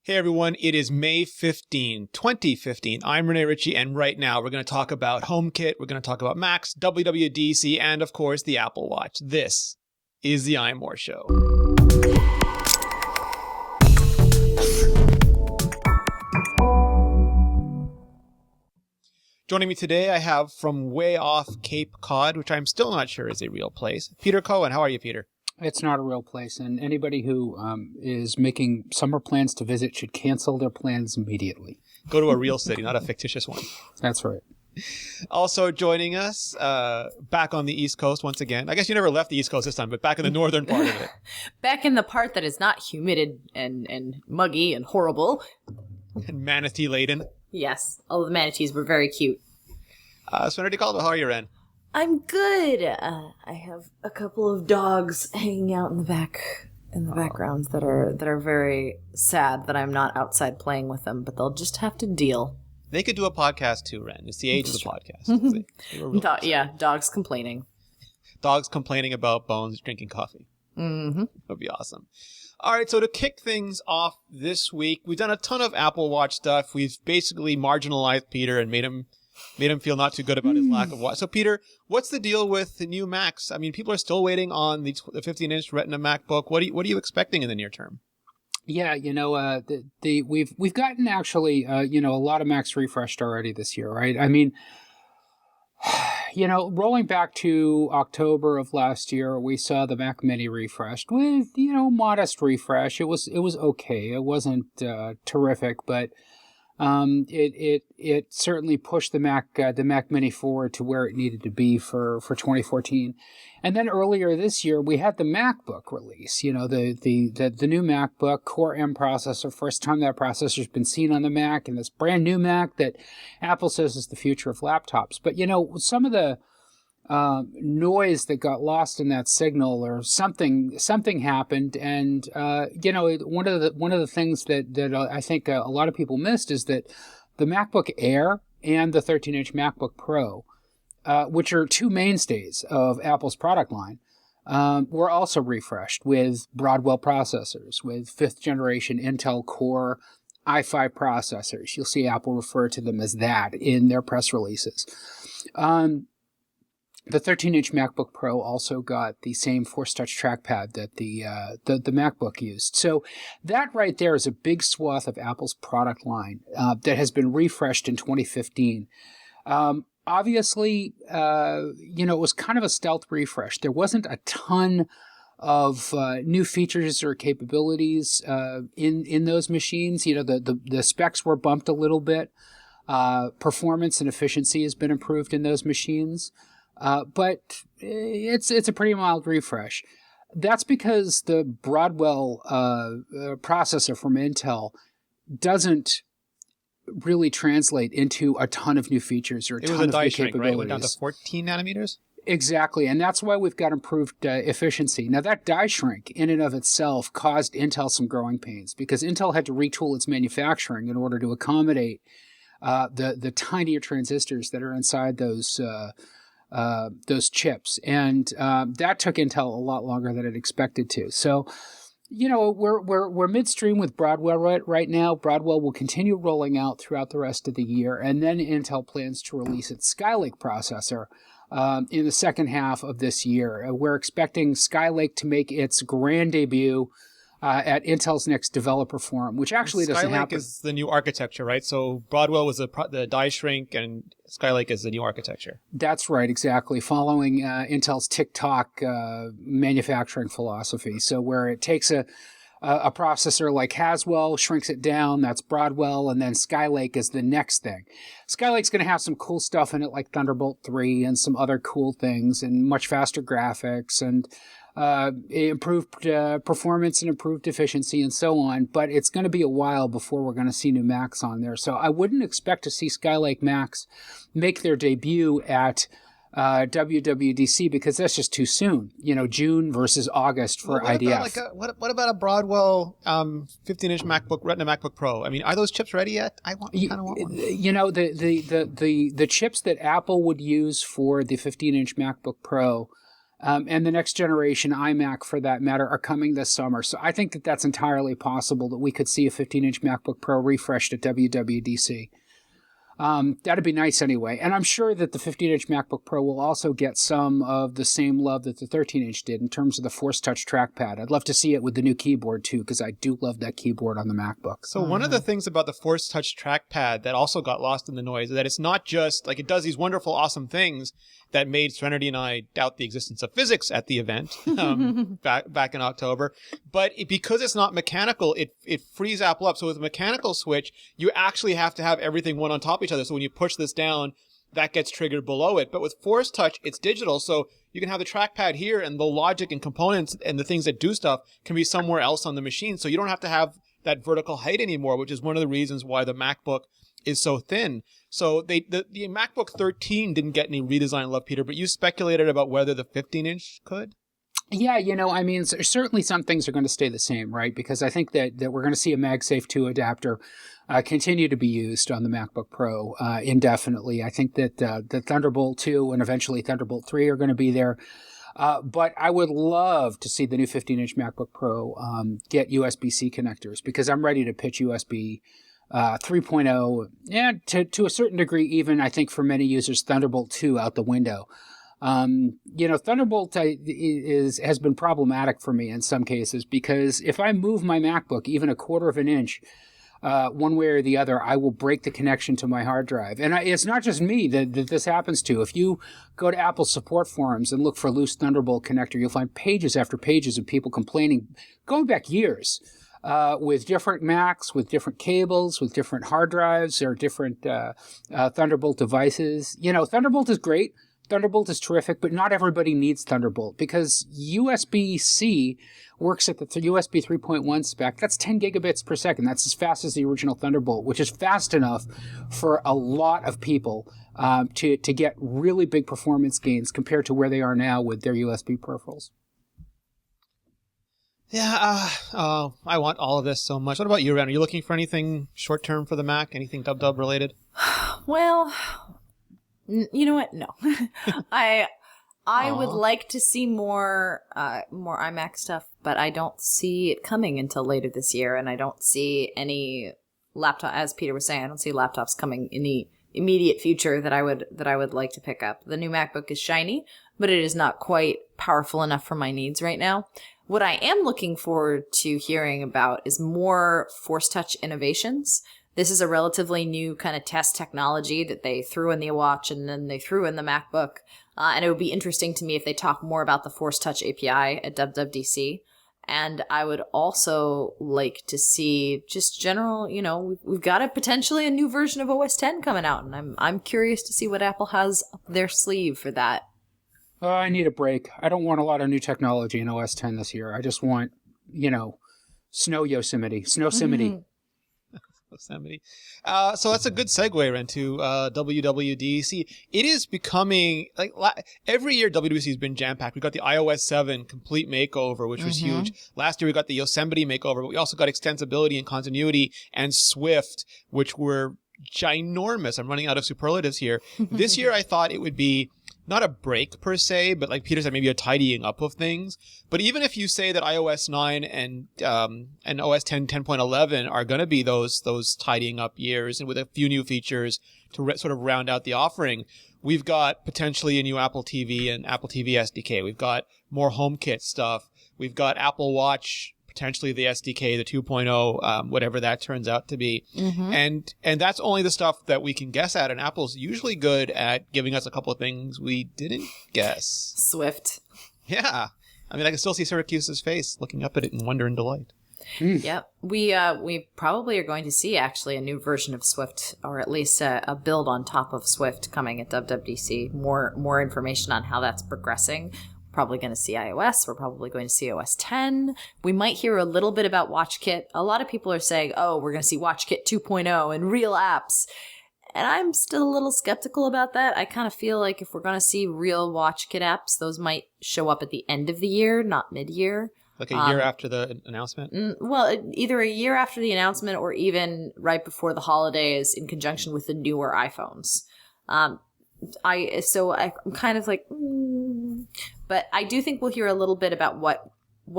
Hey everyone, it is May 15, 2015. I'm Rene Ritchie, and right now we're going to talk about HomeKit, we're going to talk about Macs, WWDC, and of course the Apple Watch. This is the iMore Show. Joining me today, I have from way off Cape Cod, which I'm still not sure is a real place, Peter Cohen. How are you, Peter? It's not a real place, and anybody who is making summer plans to visit should cancel their plans immediately. Go to a real city, not a fictitious one. That's right. Also joining us, back on the East Coast once again. I guess you never left the East Coast this time, but back in the northern part of it. Back in the part that is not humid and muggy and horrible. And manatee laden. Yes, all the manatees were very cute. Serenity Caldwell, how are you, Ren? I'm good. I have a couple of dogs hanging out in the background that are very sad that I'm not outside playing with them, but they'll just have to deal. They could do a podcast too, Ren. It's the age of the podcast. Yeah, dogs complaining. Dogs complaining about Bones drinking coffee. Mm-hmm. That would be awesome. All right, so to kick things off this week, we've done a ton of Apple Watch stuff. We've basically marginalized Peter and made him feel not too good about his lack of watch. So, Peter, what's the deal with the new Macs? I mean, people are still waiting on the 15-inch Retina MacBook. What are you expecting in the near term? Yeah, we've gotten actually a lot of Macs refreshed already this year, right? I mean, rolling back to October of last year, we saw the Mac Mini refreshed with modest refresh. It was okay. It wasn't terrific, but it certainly pushed the Mac Mini forward to where it needed to be for 2014. And then earlier this year, we had the MacBook release. The new MacBook Core M processor. First time that processor's been seen on the Mac, and this brand new Mac that Apple says is the future of laptops. But some of the noise that got lost in that signal, or something happened, and one of the things that I think a lot of people missed is that the MacBook Air and the 13-inch MacBook Pro, which are two mainstays of Apple's product line, were also refreshed with Broadwell processors, with 5th generation Intel Core i5 processors. You'll see Apple refer to them as that in their press releases. The 13-inch MacBook Pro also got the same Force Touch trackpad that the MacBook used. So that right there is a big swath of Apple's product line that has been refreshed in 2015. Obviously, it was kind of a stealth refresh. There wasn't a ton of new features or capabilities in those machines. The specs were bumped a little bit. Performance and efficiency has been improved in those machines. But it's a pretty mild refresh. That's because the Broadwell processor from Intel doesn't really translate into a ton of new features or a ton of new capabilities. It was a die shrink, right? It went down to 14 nanometers? Exactly, and that's why we've got improved efficiency. Now, that die shrink in and of itself caused Intel some growing pains because Intel had to retool its manufacturing in order to accommodate the tinier transistors that are inside those chips, and that took Intel a lot longer than it expected to. So, we're midstream with Broadwell right now. Broadwell will continue rolling out throughout the rest of the year, and then Intel plans to release its Skylake processor in the second half of this year. We're expecting Skylake to make its grand debut at Intel's next developer forum, which actually doesn't happen. Skylake is the new architecture, right? So Broadwell was the die shrink, and Skylake is the new architecture. That's right, exactly. Following Intel's tick-tock manufacturing philosophy. So where it takes a processor like Haswell, shrinks it down, that's Broadwell, and then Skylake is the next thing. Skylake's going to have some cool stuff in it like Thunderbolt 3 and some other cool things and much faster graphics and improved performance and improved efficiency and so on, but it's going to be a while before we're going to see new Macs on there. So I wouldn't expect to see Skylake Macs make their debut at WWDC because that's just too soon. June versus August for IDF. What about a Broadwell 15-inch MacBook Retina MacBook Pro? I mean, are those chips ready yet? I kind of want one. The chips that Apple would use for the 15-inch MacBook Pro and the next generation iMac, for that matter, are coming this summer. So I think that that's entirely possible that we could see a 15-inch MacBook Pro refreshed at WWDC. That'd be nice anyway. And I'm sure that the 15-inch MacBook Pro will also get some of the same love that the 13-inch did in terms of the Force Touch trackpad. I'd love to see it with the new keyboard, too, because I do love that keyboard on the MacBook. So one of the things about the Force Touch trackpad that also got lost in the noise is that it's not just, like, it does these wonderful, awesome things that made Serenity and I doubt the existence of physics at the event back in October. But because it's not mechanical, it frees Apple up. So with a mechanical switch, you actually have to have everything one on top of each other. So when you push this down, that gets triggered below it. But with Force Touch, it's digital. So you can have the trackpad here, and the logic and components and the things that do stuff can be somewhere else on the machine. So you don't have to have that vertical height anymore, which is one of the reasons why the MacBook is so thin. So the MacBook 13 didn't get any redesign love, Peter, but you speculated about whether the 15-inch could? Yeah, I mean, certainly some things are going to stay the same, right? Because I think that we're going to see a MagSafe 2 adapter continue to be used on the MacBook Pro indefinitely. I think that the Thunderbolt 2 and eventually Thunderbolt 3 are going to be there. But I would love to see the new 15-inch MacBook Pro get USB-C connectors, because I'm ready to pitch USB 3.0, and to a certain degree, even I think for many users, Thunderbolt 2 out the window. Thunderbolt has been problematic for me in some cases, because if I move my MacBook even a quarter of an inch one way or the other, I will break the connection to my hard drive. And it's not just me that this happens to. If you go to Apple support forums and look for loose Thunderbolt connector, you'll find pages after pages of people complaining, going back years, with different Macs, with different cables, with different hard drives, or different Thunderbolt devices. Thunderbolt is great. Thunderbolt is terrific, but not everybody needs Thunderbolt, because USB-C works at the USB 3.1 spec. That's 10 gigabits per second. That's as fast as the original Thunderbolt, which is fast enough for a lot of people to get really big performance gains compared to where they are now with their USB peripherals. Yeah, I want all of this so much. What about you, Ren? Are you looking for anything short-term for the Mac? Anything dub related? Well, you know what? No. I would like to see more iMac stuff, but I don't see it coming until later this year, and I don't see any laptop, as Peter was saying, I don't see laptops coming in the immediate future that I would like to pick up. The new MacBook is shiny, but it is not quite powerful enough for my needs right now. What I am looking forward to hearing about is more Force Touch innovations. This is a relatively new kind of test technology that they threw in the watch and then they threw in the MacBook. And it would be interesting to me if they talk more about the Force Touch API at WWDC. And I would also like to see just general, we've got potentially a new version of OS X coming out. And I'm curious to see what Apple has up their sleeve for that. I need a break. I don't want a lot of new technology in OS X this year. I just want, snow Yosemite. Yosemite. So that's a good segue into WWDC. It is becoming, every year WWDC has been jam-packed. We got the iOS 7 complete makeover, which was huge. Last year we got the Yosemite makeover, but we also got extensibility and continuity and Swift, which were ginormous. I'm running out of superlatives here. This year I thought it would be not a break per se, but like Peter said, maybe a tidying up of things. But even if you say that iOS 9 and OS 10 10.11 are going to be those tidying up years, and with a few new features to sort of round out the offering, we've got potentially a new Apple TV and Apple TV SDK. We've got more HomeKit stuff. We've got Apple Watch, potentially the SDK, the 2.0, whatever that turns out to be. And that's only the stuff that we can guess at. And Apple's usually good at giving us a couple of things we didn't guess. Swift. Yeah. I mean, I can still see Syracuse's face looking up at it in wonder and delight. Yep. We probably are going to see actually a new version of Swift, or at least a build on top of Swift coming at WWDC. More information on how that's progressing. Probably going to see iOS. We're probably going to see OS X. We might hear a little bit about WatchKit. A lot of people are saying, we're going to see WatchKit 2.0 and real apps. And I'm still a little skeptical about that. I kind of feel like if we're going to see real WatchKit apps, those might show up at the end of the year, not mid-year. Like a year after the announcement? Well, either a year after the announcement or even right before the holidays in conjunction with the newer iPhones. I'm kind of like, but I do think we'll hear a little bit about what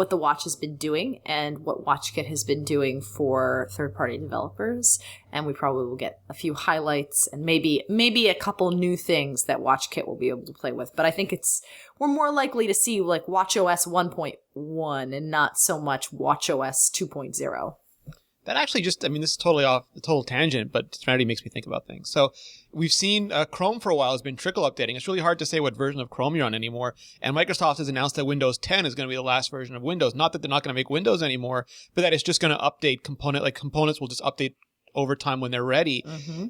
the watch has been doing and what WatchKit has been doing for third-party developers, and we probably will get a few highlights and maybe a couple new things that WatchKit will be able to play with. But I think we're more likely to see like watchOS 1.1 and not so much watchOS 2.0. That actually this is totally off the total tangent, but Serenity makes me think about things. So we've seen Chrome for a while has been trickle updating. It's really hard to say what version of Chrome you're on anymore. And Microsoft has announced that Windows 10 is going to be the last version of Windows. Not that they're not going to make Windows anymore, but that it's just going to update components will just update over time when they're ready. Mm-hmm.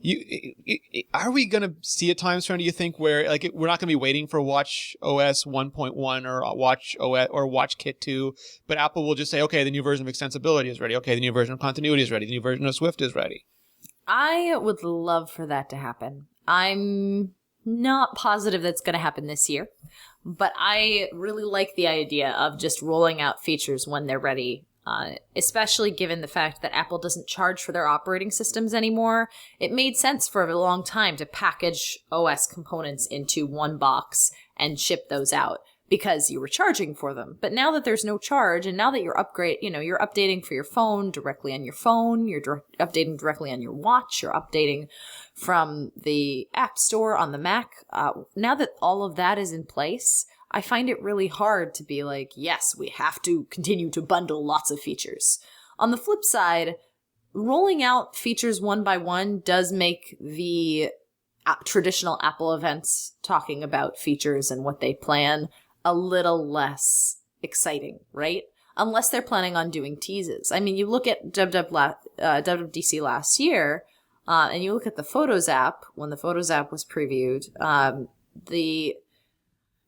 Are we going to see a time, Serenity, you think, where like we're not going to be waiting for watchOS 1.1 or watchOS or WatchKit 2, but Apple will just say, okay, the new version of extensibility is ready. Okay, the new version of continuity is ready. The new version of Swift is ready. I would love for that to happen. I'm not positive that's going to happen this year, but I really like the idea of just rolling out features when they're ready. Especially given the fact that Apple doesn't charge for their operating systems anymore. It made sense for a long time to package OS components into one box and ship those out because you were charging for them. But now that there's no charge, and now that you're updating for your phone directly on your phone, you're updating directly on your watch, you're updating from the App Store on the Mac. Now that all of that is in place, I find it really hard to be like, yes, we have to continue to bundle lots of features. On the flip side, rolling out features one by one does make the traditional Apple events talking about features and what they plan a little less exciting, right? Unless they're planning on doing teases. I mean, you look at WWDC last year, and you look at the Photos app, when the Photos app was previewed,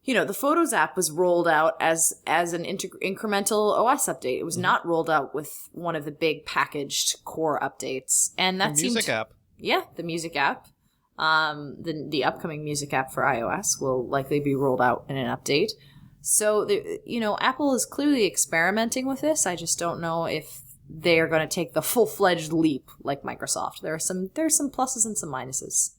the Photos app was rolled out as an incremental OS update. It was not rolled out with one of the big packaged core updates. And that the music app. Yeah, the music app. The upcoming music app for iOS will likely be rolled out in an update. So, Apple is clearly experimenting with this. I just don't know if they are going to take the full-fledged leap like Microsoft. There's some pluses and some minuses.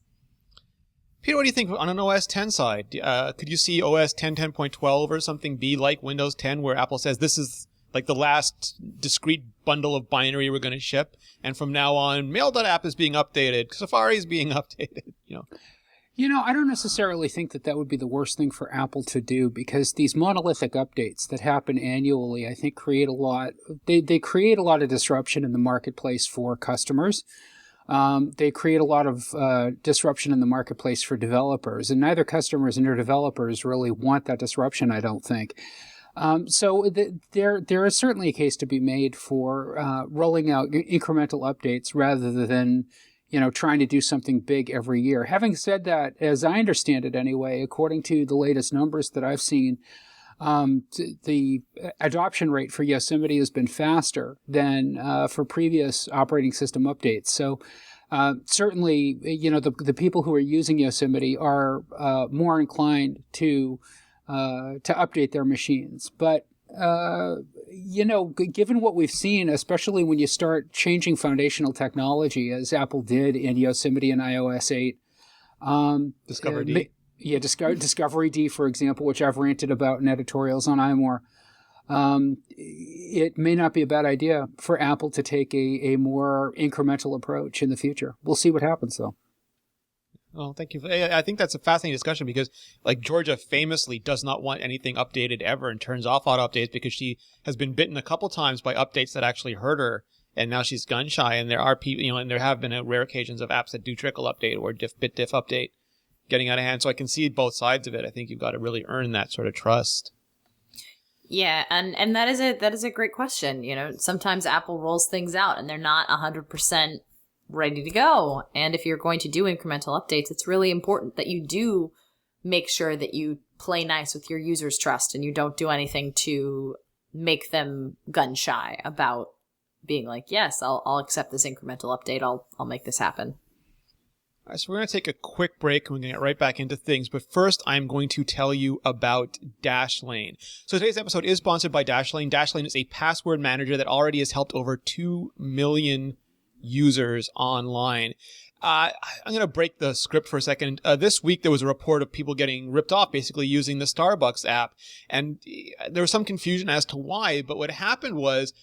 Peter, what do you think on an OS 10 side? Could you see OS 10, 10.12 or something be like Windows 10 where Apple says this is like the last discrete bundle of binary we're going to ship, and from now on, Mail.app is being updated, Safari is being updated, I don't necessarily think that would be the worst thing for Apple to do, because these monolithic updates that happen annually, I think, create a lot. They create a lot of disruption in the marketplace for customers. They create a lot of disruption in the marketplace for developers, and neither customers nor developers really want that disruption, I don't think. So there is certainly a case to be made for rolling out incremental updates rather than trying to do something big every year. Having said that, as I understand it anyway, according to the latest numbers that I've seen, the adoption rate for Yosemite has been faster than for previous operating system updates. So certainly, the people who are using Yosemite are more inclined to update their machines. But given what we've seen, especially when you start changing foundational technology, as Apple did in Yosemite and iOS 8, Discover D. Yeah, Discovery D, for example, which I've ranted about in editorials on iMore. It may not be a bad idea for Apple to take a more incremental approach in the future. We'll see what happens, though. Oh, thank you. I think that's a fascinating discussion because, like, Georgia famously does not want anything updated ever and turns off auto updates because she has been bitten a couple times by updates that actually hurt her, and now she's gun shy. And there are people, and there have been rare occasions of apps that do trickle update or bit diff update getting out of hand. So I can see both sides of it. I think you've got to really earn that sort of trust. Yeah, and that is a great question. Sometimes Apple rolls things out and they're not 100% ready to go. And if you're going to do incremental updates, it's really important that you do make sure that you play nice with your users' trust and you don't do anything to make them gun shy about being like, yes, I'll accept this incremental update. I'll make this happen. All right, so we're going to take a quick break and we're going to get right back into things. But first, I'm going to tell you about Dashlane. So today's episode is sponsored by Dashlane. Dashlane is a password manager that already has helped over 2 million users online. I'm going to break the script for a second. This week, there was a report of people getting ripped off basically using the Starbucks app. And there was some confusion as to why. But what happened was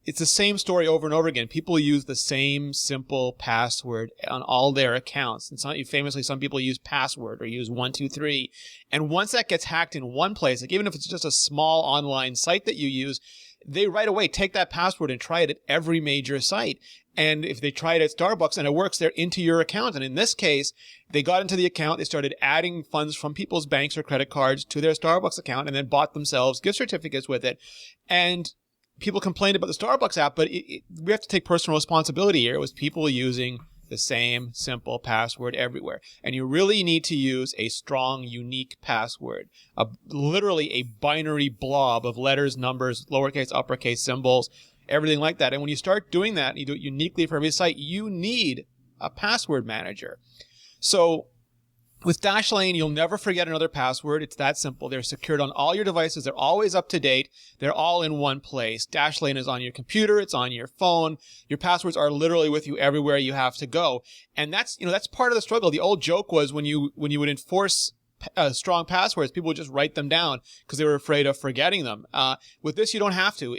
it's the same story over and over again. People use the same simple password on all their accounts. And famously, some people use password or use 123. And once that gets hacked in one place, like even if it's just a small online site that you use, they right away take that password and try it at every major site. And if they try it at Starbucks and it works, they're into your account. And in this case, they got into the account, they started adding funds from people's banks or credit cards to their Starbucks account and then bought themselves gift certificates with it. And people complained about the Starbucks app, but we have to take personal responsibility here. It was people using the same simple password everywhere. And you really need to use a strong, unique password, literally a binary blob of letters, numbers, lowercase, uppercase symbols, everything like that. And when you start doing that, and you do it uniquely for every site, you need a password manager. So with Dashlane, you'll never forget another password. It's that simple. They're secured on all your devices. They're always up to date. They're all in one place. Dashlane is on your computer. It's on your phone. Your passwords are literally with you everywhere you have to go. And that's part of the struggle. The old joke was when you would enforce strong passwords, people would just write them down because they were afraid of forgetting them. With this, you don't have to.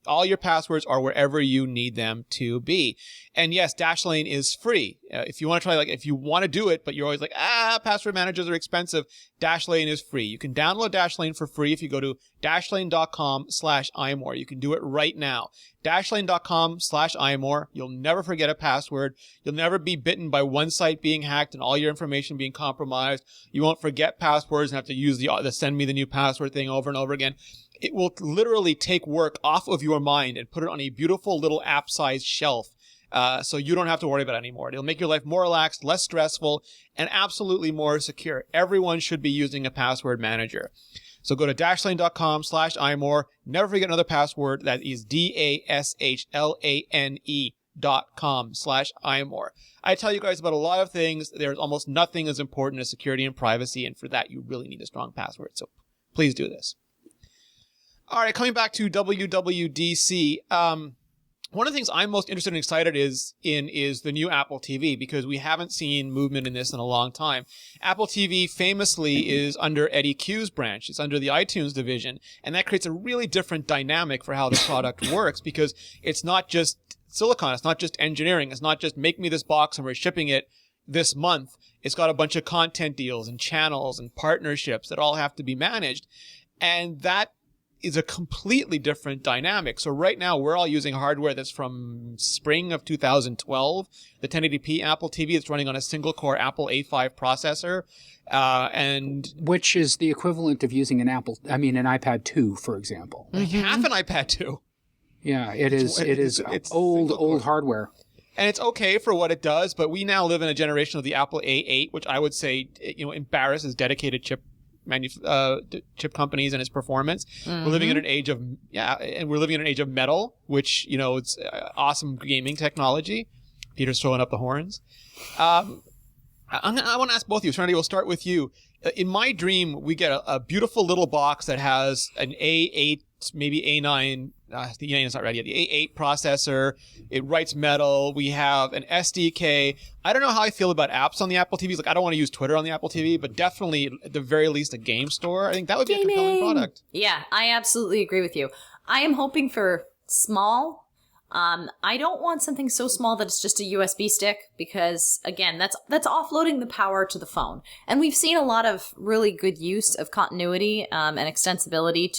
All your passwords are wherever you need them to be. And yes, Dashlane is free. If you want to try, if you want to do it, but you're always like, password managers are expensive, Dashlane is free. You can download Dashlane for free if you go to dashlane.com/iMore. You can do it right now. Dashlane.com/iMore. You'll never forget a password. You'll never be bitten by one site being hacked and all your information being compromised. You won't forget passwords and have to use the send me the new password thing over and over again. It will literally take work off of your mind and put it on a beautiful little app-sized shelf, so you don't have to worry about it anymore. It'll make your life more relaxed, less stressful, and absolutely more secure. Everyone should be using a password manager. So go to dashlane.com/iMore. Never forget another password. That is dashlane.com/iMore. I tell you guys about a lot of things. There's almost nothing as important as security and privacy, and for that, you really need a strong password. So please do this. All right, coming back to WWDC, one of the things I'm most interested and excited is the new Apple TV, because we haven't seen movement in this in a long time. Apple TV famously is under Eddie Q's branch. It's under the iTunes division, and that creates a really different dynamic for how the product works, because it's not just silicon, it's not just engineering, it's not just make me this box and we're shipping it this month. It's got a bunch of content deals and channels and partnerships that all have to be managed, and that is a completely different dynamic. So right now we're all using hardware that's from spring of 2012. The 1080p Apple TV is running on a single core Apple A5 processor, and which is the equivalent of using an iPad 2, for example. Half an iPad 2. Yeah, it is old hardware. And it's okay for what it does, but we now live in a generation of the Apple A8, which I would say, embarrasses dedicated chip companies and its performance. Mm-hmm. We're living in an age of metal, which it's awesome gaming technology. Peter's throwing up the horns. I want to ask both of you. Serenity, we'll start with you. In my dream, we get a beautiful little box that has an A8, maybe A9. The A9 is not ready yet. The A8 processor. It writes metal. We have an SDK. I don't know how I feel about apps on the Apple TVs. I don't want to use Twitter on the Apple TV, but definitely, at the very least, a game store. I think that would be a compelling product. Yeah, I absolutely agree with you. I am hoping for small. I don't want something so small that it's just a USB stick, because again, that's offloading the power to the phone. And we've seen a lot of really good use of continuity and extensibility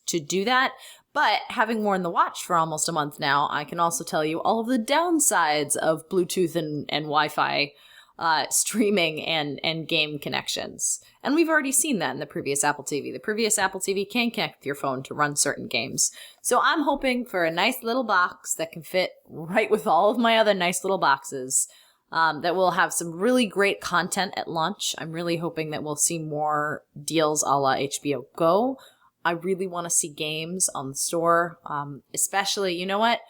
to do that. But having worn the watch for almost a month now, I can also tell you all of the downsides of Bluetooth and Wi-Fi streaming and game connections. And we've already seen that in the previous Apple TV. The previous Apple TV can connect with your phone to run certain games. So I'm hoping for a nice little box that can fit right with all of my other nice little boxes, that will have some really great content at launch. I'm really hoping that we'll see more deals a la HBO Go. I really want to see games on the store, especially, you know what?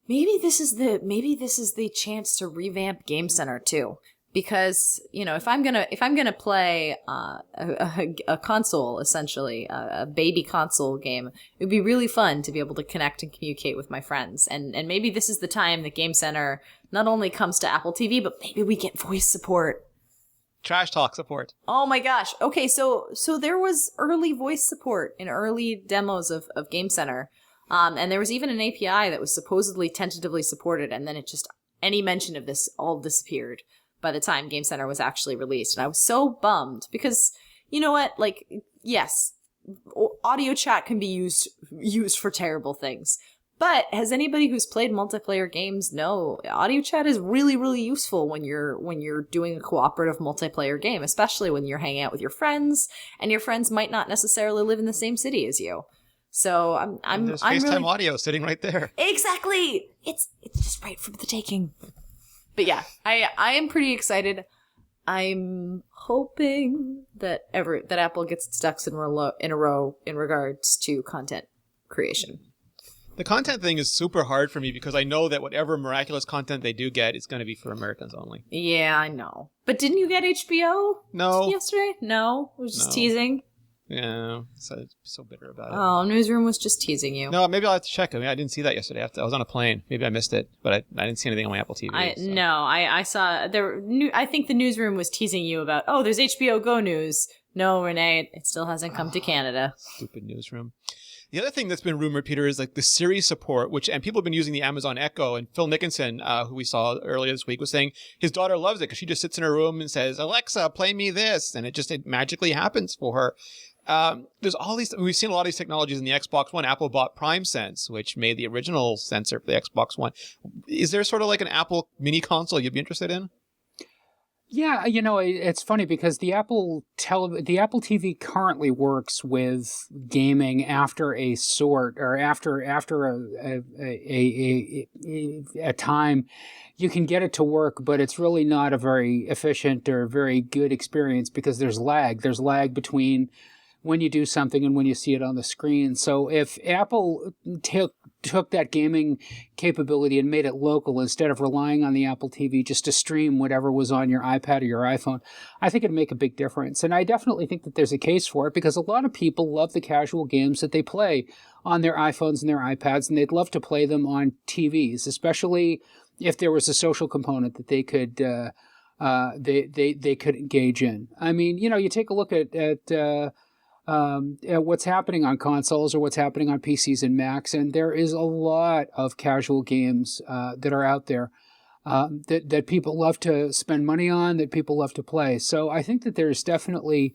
Maybe this is the chance to revamp Game Center too, because if I'm gonna play a console, essentially a baby console game, it would be really fun to be able to connect and communicate with my friends. And maybe this is the time that Game Center not only comes to Apple TV, but maybe we get voice support. Trash talk support. Oh my gosh. Okay, so there was early voice support in early demos of Game Center. And there was even an API that was supposedly tentatively supported, and then any mention of this all disappeared by the time Game Center was actually released. And I was so bummed because, you know what? Like, yes, audio chat can be used for terrible things. But has anybody who's played multiplayer games know audio chat is really, really useful when you're doing a cooperative multiplayer game, especially when you're hanging out with your friends, and your friends might not necessarily live in the same city as you. So there's FaceTime audio sitting right there. Exactly. It's just right from the taking. But yeah, I am pretty excited. I'm hoping that Apple gets its ducks in a row in regards to content creation. The content thing is super hard for me because I know that whatever miraculous content they do get is going to be for Americans only. Yeah, I know. But didn't you get HBO? No. Yesterday? No, it was just teasing. Yeah, so bitter about it. Oh, Newsroom was just teasing you. No, maybe I'll have to check. I mean, I didn't see that yesterday. I was on a plane. Maybe I missed it, but I didn't see anything on my Apple TV. I saw there. I think the Newsroom was teasing you about. Oh, there's HBO Go news. No, Renee, it still hasn't come to Canada. Stupid Newsroom. The other thing that's been rumored, Peter, is like the Siri support, and people have been using the Amazon Echo. And Phil Nickinson, who we saw earlier this week, was saying his daughter loves it because she just sits in her room and says, "Alexa, play me this," and it magically happens for her. There's all these. We've seen a lot of these technologies in the Xbox One. Apple bought PrimeSense, which made the original sensor for the Xbox One. Is there sort of like an Apple mini console you'd be interested in? Yeah, it's funny because the Apple TV currently works with gaming after a time. You can get it to work, but it's really not a very efficient or very good experience because there's lag. There's lag between when you do something and when you see it on the screen. So if Apple took that gaming capability and made it local instead of relying on the Apple TV just to stream whatever was on your iPad or your iPhone, I think it'd make a big difference. And I definitely think that there's a case for it because a lot of people love the casual games that they play on their iPhones and their iPads, and they'd love to play them on TVs, especially if there was a social component that they could they could engage in. I mean, you take a look at what's happening on consoles or what's happening on PCs and Macs, and there is a lot of casual games that are out there that people love to spend money on, that people love to play. So I think that there's definitely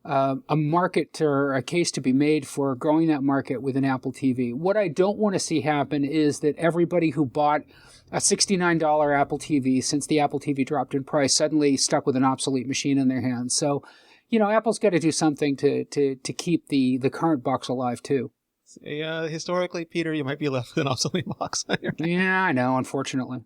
a market or a case to be made for growing that market with an Apple TV. What I don't want to see happen is that everybody who bought a $69 Apple TV since the Apple TV dropped in price suddenly stuck with an obsolete machine in their hands. So Apple's got to do something to keep the current box alive, too. Yeah, historically, Peter, you might be left with an obsolete box on your hand. Yeah, I know, unfortunately.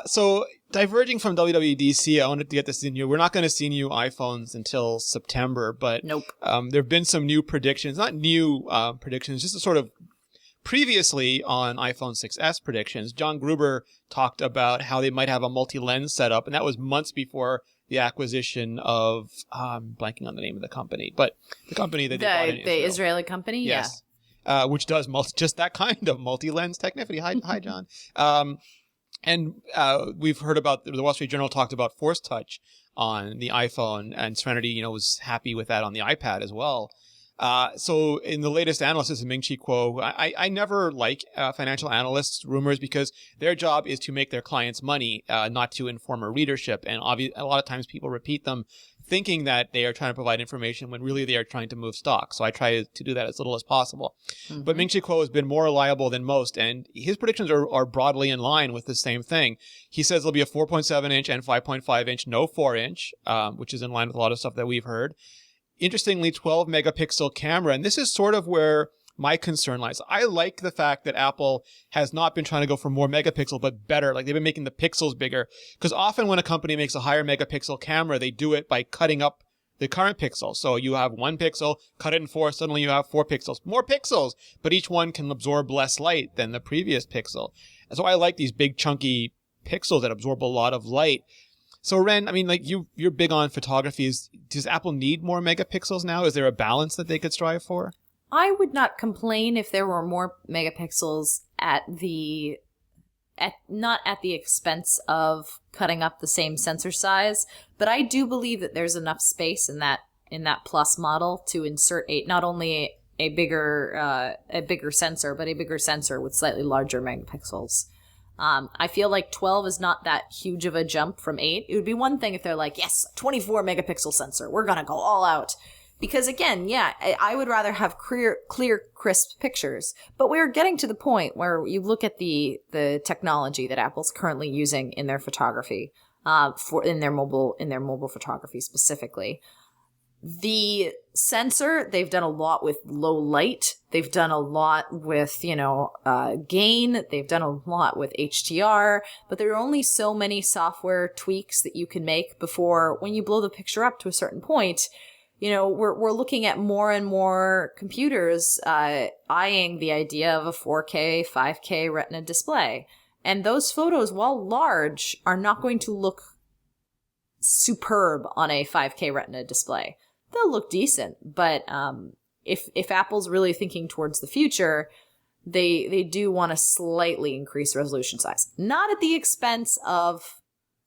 So, diverging from WWDC, I wanted to get this in you. We're not going to see new iPhones until September, but nope. There have been some new predictions. Not new predictions, just a sort of previously on iPhone 6s predictions. John Gruber talked about how they might have a multi-lens setup, and that was months before the acquisition of blanking on the name of the company, but the company that they bought in Israel. The Israeli company, yes, which does just that kind of multi-lens technology. Hi, John. And we've heard about the Wall Street Journal talked about Force Touch on the iPhone, and Serenity, was happy with that on the iPad as well. So in the latest analysis of Ming-Chi Kuo, I never like financial analysts' rumors because their job is to make their clients money, not to inform a readership. And a lot of times people repeat them thinking that they are trying to provide information when really they are trying to move stock. So I try to do that as little as possible. Mm-hmm. But Ming-Chi Kuo has been more reliable than most, and his predictions are broadly in line with the same thing. He says there'll be a 4.7-inch and 5.5-inch, no 4-inch, which is in line with a lot of stuff that we've heard. Interestingly, 12-megapixel camera, and this is sort of where my concern lies. I like the fact that Apple has not been trying to go for more megapixel, but better. Like they've been making the pixels bigger. Because often when a company makes a higher megapixel camera, they do it by cutting up the current pixel. So you have 1 pixel, cut it in 4, suddenly you have 4 pixels. More pixels, but each one can absorb less light than the previous pixel. And so I like these big chunky pixels that absorb a lot of light. So Ren, I mean, like you're big on photography. Does Apple need more megapixels now? Is there a balance that they could strive for? I would not complain if there were more megapixels not at the expense of cutting up the same sensor size, but I do believe that there's enough space in that Plus model to insert not only a bigger sensor, but a bigger sensor with slightly larger megapixels. I feel like 12 is not that huge of a jump from 8. It would be one thing if they're like, yes, 24 megapixel sensor, we're gonna go all out. Because again, yeah, I would rather have clear, crisp pictures. But we're getting to the point where you look at the technology that Apple's currently using in their photography, in their mobile photography specifically. The sensor, they've done a lot with low light. They've done a lot with, gain. They've done a lot with HDR. But there are only so many software tweaks that you can make before, when you blow the picture up to a certain point, we're looking at more and more computers eyeing the idea of a 4K, 5K Retina display. And those photos, while large, are not going to look superb on a 5K Retina display. They'll look decent, but if Apple's really thinking towards the future, they do want to slightly increase resolution size. Not at the expense of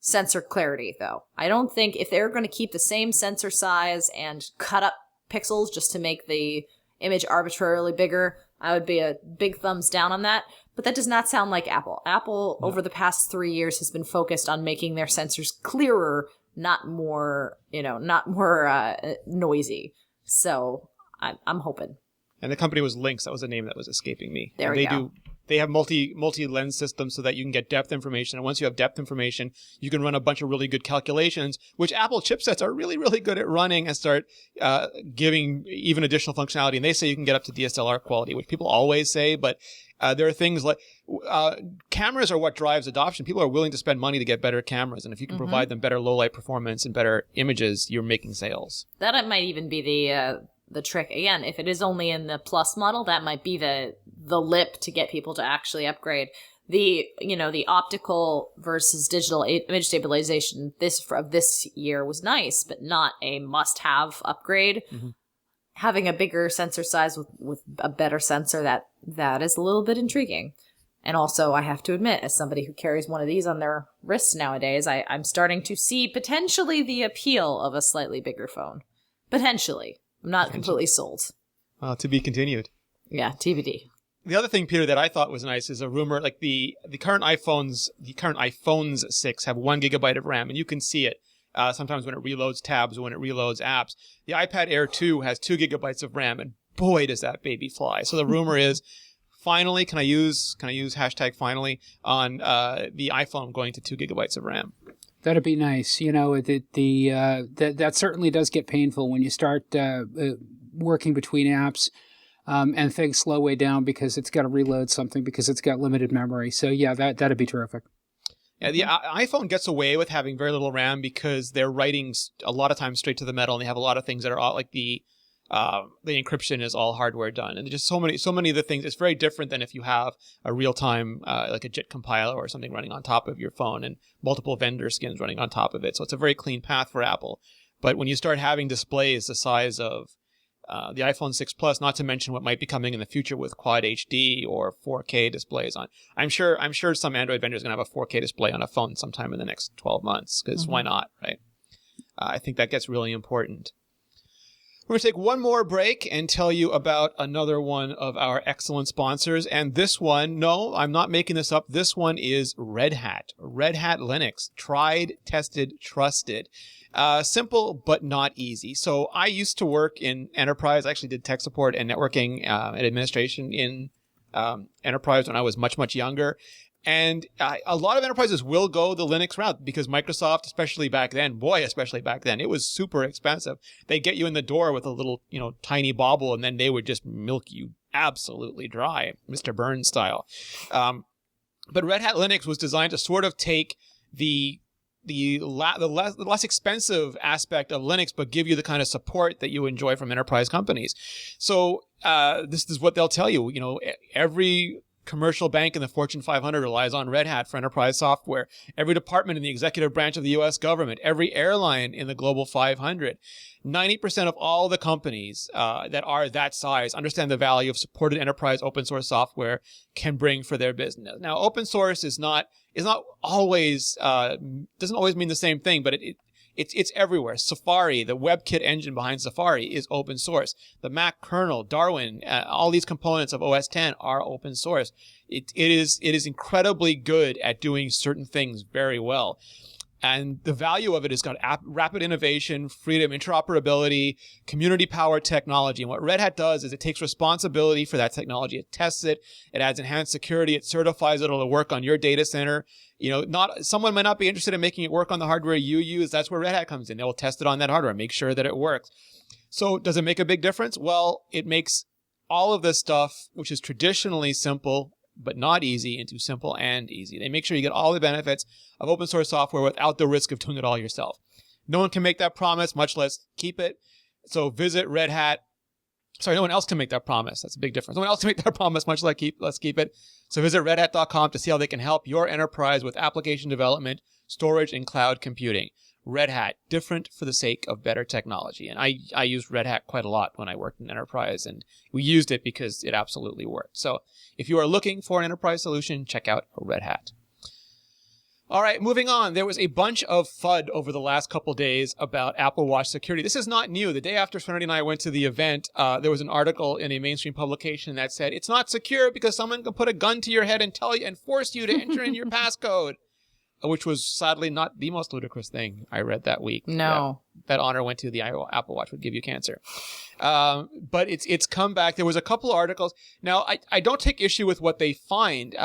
sensor clarity, though. I don't think if they're going to keep the same sensor size and cut up pixels just to make the image arbitrarily bigger, I would be a big thumbs down on that. But that does not sound like Apple. Apple, over the past 3 years, has been focused on making their sensors clearer, not more noisy. So I'm hoping. And the company was Lynx. That was a name that was escaping me. There we go. They have multi-lens systems so that you can get depth information. And once you have depth information, you can run a bunch of really good calculations, which Apple chipsets are really, really good at running, and start giving even additional functionality. And they say you can get up to DSLR quality, which people always say, but there are things like cameras are what drives adoption. People are willing to spend money to get better cameras. And if you can provide them better low light performance and better images, you're making sales. That might even be the trick. Again, if it is only in the Plus model, that might be the lip to get people to actually upgrade. The optical versus digital image stabilization of this year was nice, but not a must-have upgrade. Mm-hmm. Having a bigger sensor size with a better sensor, that is a little bit intriguing. And also, I have to admit, as somebody who carries one of these on their wrists nowadays, I'm starting to see potentially the appeal of a slightly bigger phone. Potentially. I'm not completely sold. To be continued. Yeah, TBD. The other thing, Peter, that I thought was nice is a rumor, like the current iPhones 6 have 1 gigabyte of RAM, and you can see it sometimes when it reloads tabs or when it reloads apps. The iPad Air 2 has 2 gigabytes of RAM, and boy, does that baby fly. So the rumor is, finally, can I use hashtag finally on the iPhone going to 2 gigabytes of RAM? That'd be nice. That certainly does get painful when you start working between apps. And things slow way down because it's got to reload something because it's got limited memory. So yeah, that'd be terrific. Yeah, the iPhone gets away with having very little RAM because they're writing a lot of times straight to the metal, and they have a lot of things that are all, like the encryption is all hardware done, and just so many of the things. It's very different than if you have a real time like a JIT compiler or something running on top of your phone and multiple vendor skins running on top of it. So it's a very clean path for Apple. But when you start having displays the size of the iPhone 6 Plus, not to mention what might be coming in the future with Quad HD or 4K displays on. I'm sure some Android vendor is going to have a 4K display on a phone sometime in the next 12 months, because why not, right? I think that gets really important. We're going to take one more break and tell you about another one of our excellent sponsors. And this one, no, I'm not making this up. This one is Red Hat. Red Hat Linux. Tried, tested, trusted. Simple, but not easy. So I used to work in enterprise. I actually did tech support and networking and administration in enterprise when I was much, much younger. And a lot of enterprises will go the Linux route because Microsoft, especially back then, it was super expensive. They get you in the door with a little, tiny bauble, and then they would just milk you absolutely dry, Mr. Burns style. But Red Hat Linux was designed to sort of take the less expensive aspect of Linux, but give you the kind of support that you enjoy from enterprise companies. So this is what they'll tell you. Every commercial bank in the Fortune 500 relies on Red Hat for enterprise software. Every department in the executive branch of the U.S. government, every airline in the Global 500, 90% of all the companies that are that size understand the value of supported enterprise open source software can bring for their business. Now, open source is not always doesn't always mean the same thing, but it's everywhere. Safari, the WebKit engine behind Safari, is open source. The Mac kernel, Darwin, all these components of OS X are open source. It is incredibly good at doing certain things very well. And the value of it has got rapid innovation, freedom, interoperability, community-powered technology. And what Red Hat does is it takes responsibility for that technology. It tests it. It adds enhanced security. It certifies it to work on your data center. Someone might not be interested in making it work on the hardware you use. That's where Red Hat comes in. They will test it on that hardware, make sure that it works. So does it make a big difference? Well, it makes all of this stuff, which is traditionally simple but not easy, into simple and easy. They make sure you get all the benefits of open source software without the risk of doing it all yourself. No one can make that promise, much less keep it. So visit Red Hat. Sorry, no one else can make that promise. That's a big difference. No one else can make that promise, much less let's keep it. So visit redhat.com to see how they can help your enterprise with application development, storage, and cloud computing. Red Hat, different for the sake of better technology. And I used Red Hat quite a lot when I worked in enterprise, and we used it because it absolutely worked. So if you are looking for an enterprise solution, check out Red Hat. All right, moving on. There was a bunch of FUD over the last couple days about Apple Watch security. This is not new. The day after Serenity and I went to the event, there was an article in a mainstream publication that said, it's not secure because someone can put a gun to your head and tell you and force you to enter in your passcode. Which was sadly not the most ludicrous thing I read that week. No. That honor went to the Apple Watch would give you cancer. But it's come back. There was a couple of articles. Now, I don't take issue with what they find.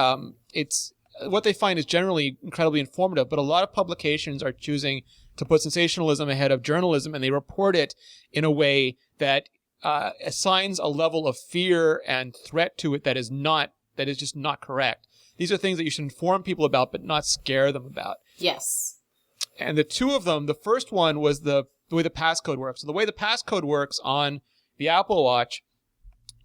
What they find is generally incredibly informative, but a lot of publications are choosing to put sensationalism ahead of journalism, and they report it in a way that assigns a level of fear and threat to it that is just not correct. These are things that you should inform people about, but not scare them about. Yes. And the two of them, the first one was the way the passcode works. So the way the passcode works on the Apple Watch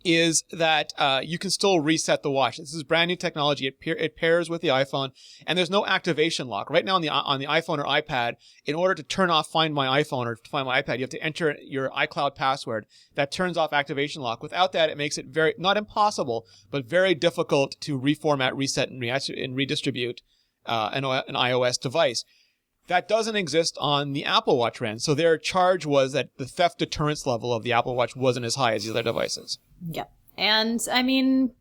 is that you can still reset the watch. This is brand new technology. It pairs with the iPhone, and there's no activation lock. Right now on the iPhone or iPad, in order to turn off Find My iPhone or Find My iPad, you have to enter your iCloud password. That turns off activation lock. Without that, it makes it very, not impossible, but very difficult to reformat, reset, and redistribute an iOS device. That doesn't exist on the Apple Watch, Ren. So their charge was that the theft deterrence level of the Apple Watch wasn't as high as the other devices. Yeah. And, I mean,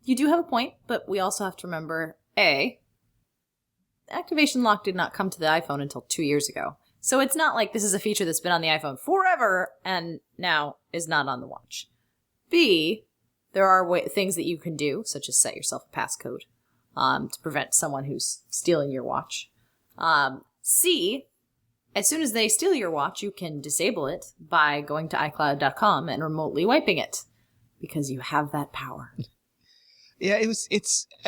you do have a point, but we also have to remember, activation lock did not come to the iPhone until 2 years ago. So it's not like this is a feature that's been on the iPhone forever and now is not on the watch. B, there are things that you can do, such as set yourself a passcode to prevent someone who's stealing your watch. C, as soon as they steal your watch, you can disable it by going to iCloud.com and remotely wiping it, because you have that power. Yeah,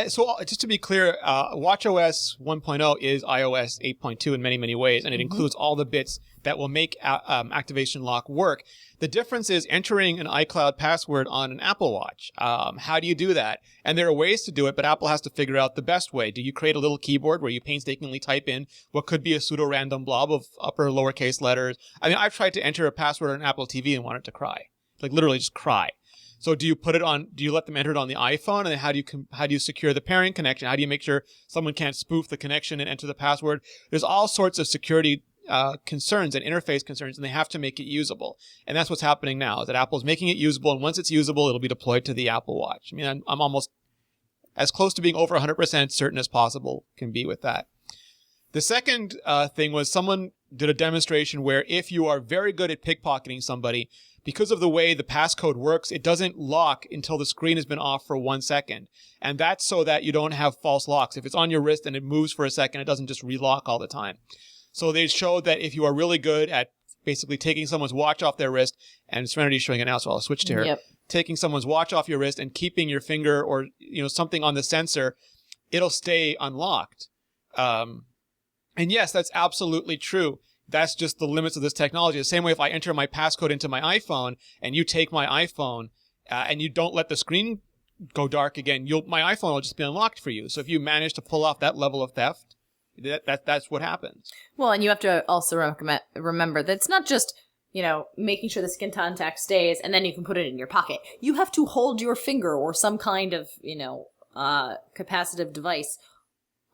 so just to be clear, watchOS 1.0 is iOS 8.2 in many, many ways, and it includes all the bits that will make activation lock work. The difference is entering an iCloud password on an Apple Watch. How do you do that? And there are ways to do it, but Apple has to figure out the best way. Do you create a little keyboard where you painstakingly type in what could be a pseudo-random blob of upper and lowercase letters? I mean, I've tried to enter a password on an Apple TV and wanted to cry. Like, literally just cry. So do you let them enter it on the iPhone? And then how do you secure the pairing connection? How do you make sure someone can't spoof the connection and enter the password? There's all sorts of security concerns and interface concerns, and they have to make it usable. And that's what's happening now, is that Apple's making it usable, and once it's usable, it'll be deployed to the Apple Watch. I mean, I'm almost as close to being over 100% certain as possible can be with that. The second thing was someone did a demonstration where if you are very good at pickpocketing somebody, because of the way the passcode works, it doesn't lock until the screen has been off for 1 second. And that's so that you don't have false locks. If it's on your wrist and it moves for a second, it doesn't just relock all the time. So they showed that if you are really good at basically taking someone's watch off their wrist, and Serenity's showing it now, so I'll switch to her. Yep. Taking someone's watch off your wrist and keeping your finger or something on the sensor, it'll stay unlocked. And yes, that's absolutely true. That's just the limits of this technology. The same way if I enter my passcode into my iPhone and you take my iPhone and you don't let the screen go dark again, my iPhone will just be unlocked for you. So if you manage to pull off that level of theft, that's what happens. Well, and you have to also remember that it's not just, making sure the skin contact stays and then you can put it in your pocket. You have to hold your finger or some kind of, capacitive device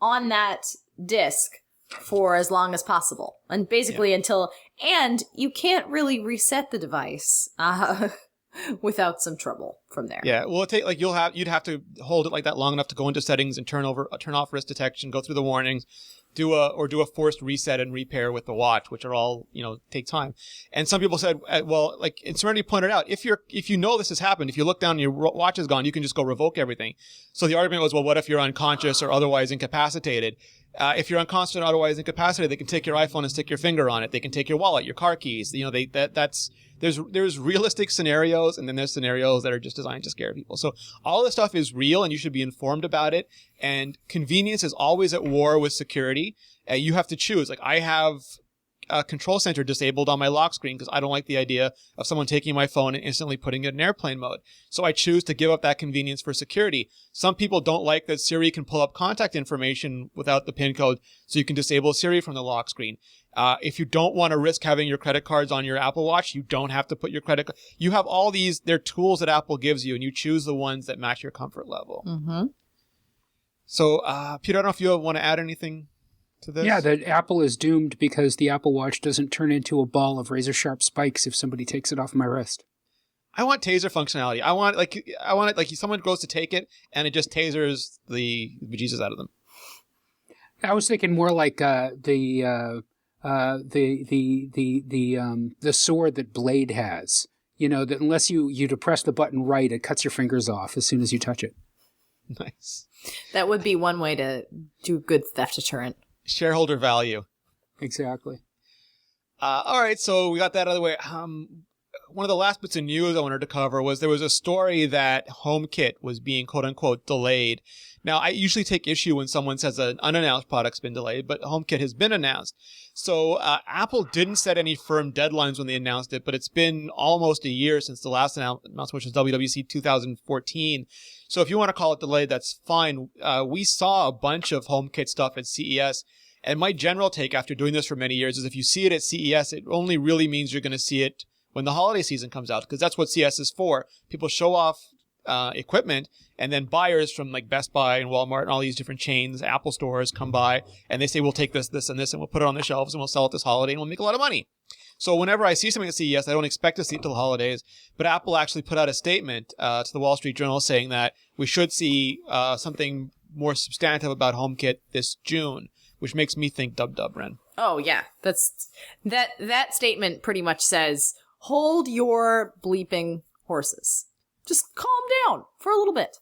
on that disc for as long as possible. And basically and you can't really reset the device without some trouble from there. Yeah, well, you'd have to hold it like that long enough to go into settings and turn off wrist detection, go through the warnings, do a forced reset and repair with the watch, which are all, take time. And some people said, well, like Serenity pointed out, if you know this has happened, if you look down and your watch is gone, you can just go revoke everything. So the argument was, well, what if you're unconscious or otherwise incapacitated? If you're unconscious or otherwise incapacitated, they can take your iPhone and stick your finger on it. They can take your wallet, your car keys. There's realistic scenarios, and then there's scenarios that are just designed to scare people. So all this stuff is real, and you should be informed about it. And convenience is always at war with security. You have to choose. Like, I have a control center disabled on my lock screen because I don't like the idea of someone taking my phone and instantly putting it in airplane mode. So I choose to give up that convenience for security. Some people don't like that Siri can pull up contact information without the PIN code, so you can disable Siri from the lock screen. If you don't want to risk having your credit cards on your Apple Watch, you don't have to put your credit card. You have all they're tools that Apple gives you, and you choose the ones that match your comfort level. Mm-hmm. So, Peter, I don't know if you want to add anything to this. Yeah, that Apple is doomed because the Apple Watch doesn't turn into a ball of razor-sharp spikes if somebody takes it off my wrist. I want taser functionality. I want it like someone goes to take it, and it just tasers the bejesus out of them. I was thinking more like the sword that Blade has. That unless you depress the button right, it cuts your fingers off as soon as you touch it. Nice. That would be one way to do good theft deterrent. Shareholder value. Exactly. All right, so we got that out of the way. One of the last bits of news I wanted to cover was there was a story that HomeKit was being quote-unquote delayed. Now, I usually take issue when someone says an unannounced product's been delayed, but HomeKit has been announced. So Apple didn't set any firm deadlines when they announced it, but it's been almost a year since the last announcement, which was WWDC 2014. So if you want to call it delayed, that's fine. We saw a bunch of HomeKit stuff at CES, and my general take after doing this for many years is if you see it at CES, it only really means you're going to see it when the holiday season comes out, because that's what CES is for. People show off equipment, and then buyers from like Best Buy and Walmart and all these different chains, Apple stores, come by, and they say, we'll take this, this, and this, and we'll put it on the shelves, and we'll sell it this holiday, and we'll make a lot of money. So whenever I see something at CES, I don't expect to see it till the holidays, but Apple actually put out a statement to the Wall Street Journal saying that we should see something more substantive about HomeKit this June, which makes me think dub, Ren. Oh, yeah. That statement pretty much says, hold your bleeping horses. Just calm down for a little bit.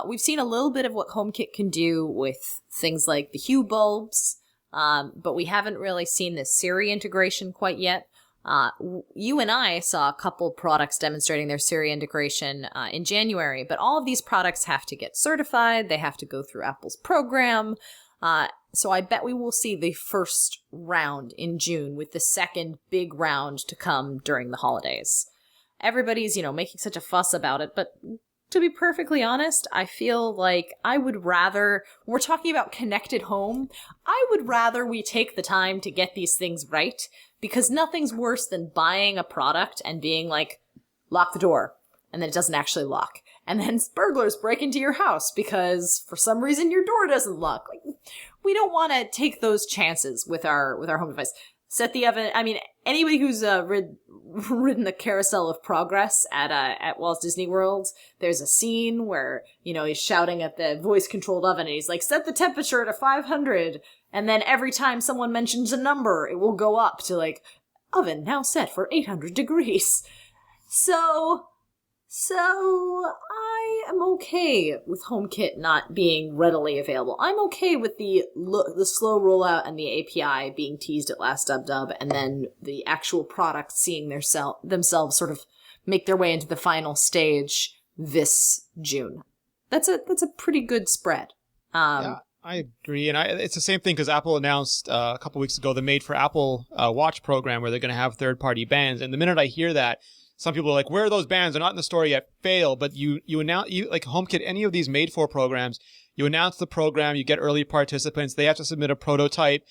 We've seen a little bit of what HomeKit can do with things like the Hue bulbs, but we haven't really seen the Siri integration quite yet. You and I saw a couple products demonstrating their Siri integration in January, but all of these products have to get certified. They have to go through Apple's program. So I bet we will see the first round in June with the second big round to come during the holidays. Everybody's, making such a fuss about it, but to be perfectly honest, I feel like I would rather, we're talking about connected home, I would rather we take the time to get these things right, because nothing's worse than buying a product and being like, lock the door, and then it doesn't actually lock. And then burglars break into your house because for some reason your door doesn't lock. Like, we don't want to take those chances with our home device. Set the oven. I mean, anybody who's ridden the carousel of progress at Walt Disney World, there's a scene where he's shouting at the voice-controlled oven, and he's like, "Set the temperature to 500," and then every time someone mentions a number, it will go up to like, "Oven now set for 800 degrees." So I am okay with HomeKit not being readily available. I'm okay with the slow rollout and the API being teased at last dub, and then the actual products seeing themselves sort of make their way into the final stage this June. That's a pretty good spread. Yeah, I agree, and it's the same thing because Apple announced a couple weeks ago the Made for Apple Watch program where they're going to have third-party bands, and the minute I hear that, some people are like, where are those bands? They're not in the store yet. Fail. But you announce, like HomeKit, any of these made for programs, you announce the program, you get early participants, they have to submit a prototype.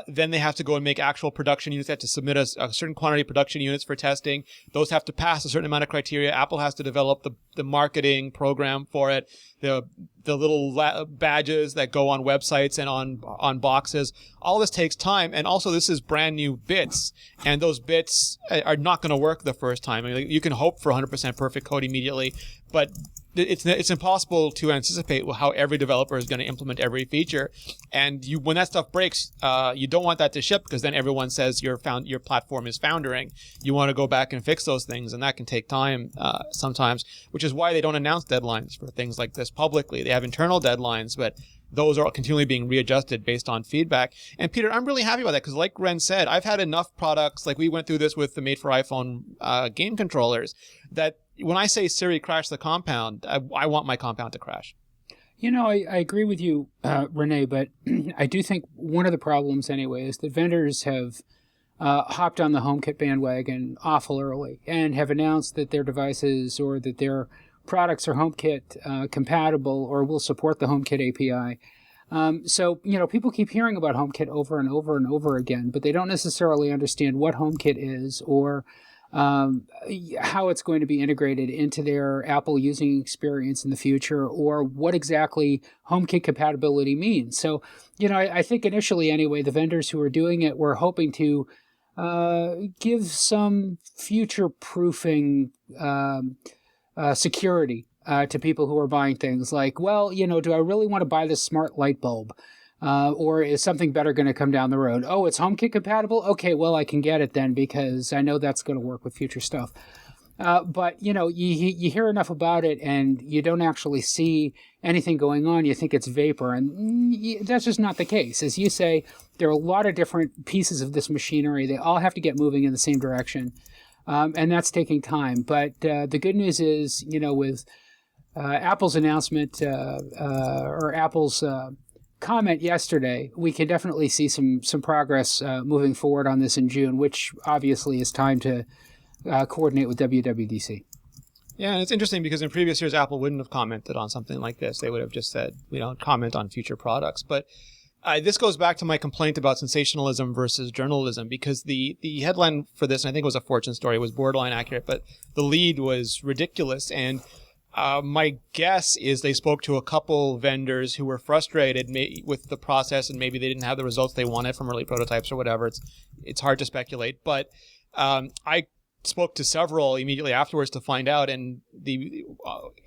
Then they have to go and make actual production units. They have to submit a certain quantity of production units for testing. Those have to pass a certain amount of criteria. Apple has to develop the marketing program for it, the little badges that go on websites and on boxes. All this takes time. And also, this is brand new bits. And those bits are not going to work the first time. I mean, you can hope for 100% perfect code immediately, but it's impossible to anticipate how every developer is going to implement every feature. And when that stuff breaks, you don't want that to ship, because then everyone says your platform is foundering. You want to go back and fix those things, and that can take time sometimes, which is why they don't announce deadlines for things like this publicly. They have internal deadlines, but those are continually being readjusted based on feedback. And Peter, I'm really happy about that, because like Ren said, I've had enough products, like we went through this with the Made for iPhone game controllers, that when I say Siri crash the compound, I want my compound to crash. You know, I agree with you, Rene, but I do think one of the problems anyway is that vendors have hopped on the HomeKit bandwagon awful early and have announced that their devices or that their products are HomeKit compatible or will support the HomeKit API. So, you know, people keep hearing about HomeKit over and over and over again, but they don't necessarily understand what HomeKit is or how it's going to be integrated into their Apple using experience in the future, or what exactly HomeKit compatibility means. So, you know, I think initially anyway, the vendors who are doing it were hoping to give some future-proofing security to people who are buying things like, well, you know, do I really want to buy this smart light bulb? Or is something better going to come down the road? Oh, it's HomeKit compatible? Okay, well, I can get it then because I know that's going to work with future stuff. But, you know, you hear enough about it and you don't actually see anything going on. You think it's vapor. And that's just not the case. As you say, there are a lot of different pieces of this machinery. They all have to get moving in the same direction. And that's taking time. But the good news is, you know, with Apple's announcement or Apple's comment yesterday, we can definitely see some progress moving forward on this in June, which obviously is time to coordinate with WWDC. Yeah, and it's interesting because in previous years, Apple wouldn't have commented on something like this. They would have just said, we don't comment on future products. But this goes back to my complaint about sensationalism versus journalism, because the headline for this, and I think it was a Fortune story, was borderline accurate, but the lead was ridiculous. And my guess is they spoke to a couple vendors who were frustrated with the process, and maybe they didn't have the results they wanted from early prototypes or whatever. It's hard to speculate, but I spoke to several immediately afterwards to find out, and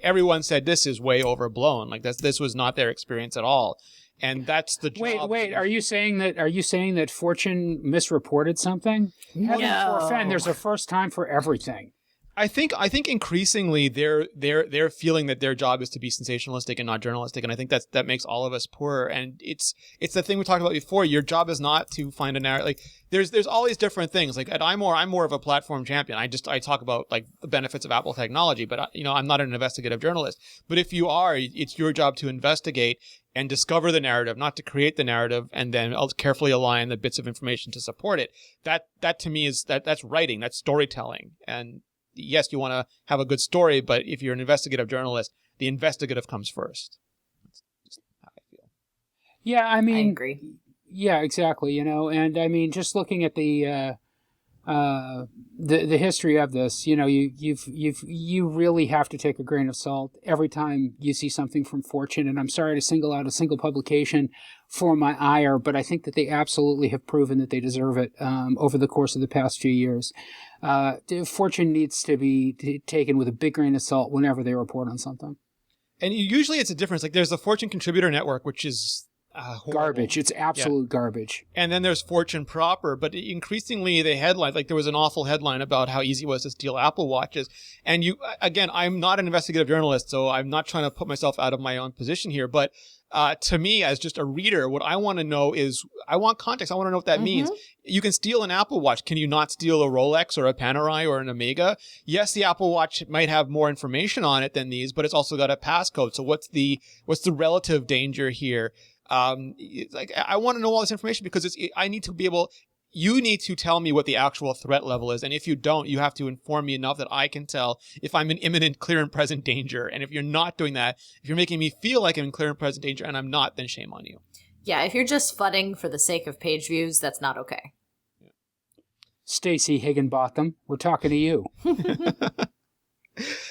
everyone said this is way overblown. Like this was not their experience at all, and that's the job. Wait. Are you saying that Fortune misreported something? Heaven forfend, there's a first time for everything. I think increasingly they're feeling that their job is to be sensationalistic and not journalistic, and I think that makes all of us poorer. And it's the thing we talked about before. Your job is not to find a narrative. Like there's all these different things. Like at iMore, I'm more of a platform champion. I talk about like the benefits of Apple technology, but I'm not an investigative journalist. But if you are, it's your job to investigate and discover the narrative, not to create the narrative, and then carefully align the bits of information to support it. That to me is that's writing, that's storytelling. And yes, you want to have a good story, but if you're an investigative journalist, the investigative comes first. That's just how I feel. Yeah, I mean, I agree. Yeah, exactly. You know, and I mean, just looking at the history of this, you know, you really have to take a grain of salt every time you see something from Fortune. And I'm sorry to single out a single publication for my ire, but I think that they absolutely have proven that they deserve it over the course of the past few years. Fortune needs to be taken with a big grain of salt whenever they report on something. And usually it's a difference. Like there's the Fortune Contributor Network, which is garbage. It's absolute garbage. And then there's Fortune proper, but increasingly the headlines, like there was an awful headline about how easy it was to steal Apple Watches. And again, I'm not an investigative journalist, so I'm not trying to put myself out of my own position here, but to me, as just a reader, what I want to know is, I want context. I want to know what that means. You can steal an Apple Watch. Can you not steal a Rolex or a Panerai or an Omega? Yes, the Apple Watch might have more information on it than these, but it's also got a passcode. So what's the relative danger here? Like I want to know all this information because I need to be able. you need to tell me what the actual threat level is. And if you don't, you have to inform me enough that I can tell if I'm in imminent, clear and present danger. And if you're not doing that, if you're making me feel like I'm in clear and present danger and I'm not, then shame on you. Yeah, if you're just fudding for the sake of page views, that's not okay. Stacey Higginbotham, we're talking to you.